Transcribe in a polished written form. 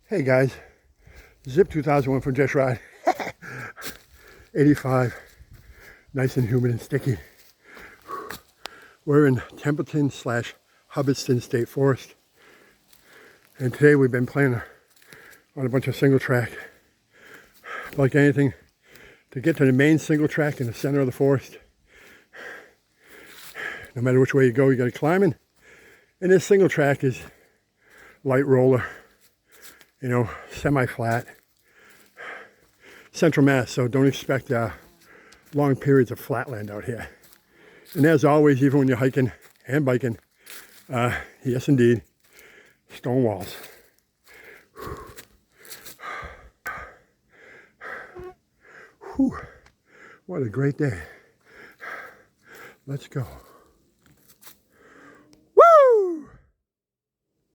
Hey guys, Zip 2001 from Just Ride. 85, nice and humid and sticky. We're in Templeton / Hubbardston State Forest. And today we've been playing on a bunch of single track. Like anything, to get to the main single track in the center of the forest, no matter which way you go, you gotta climb in. And this single track is light roller, you know, semi-flat, central mass, so don't expect long periods of flatland out here. And as always, even when you're hiking and biking, yes indeed, stone walls. Whew. What a great day. Let's go.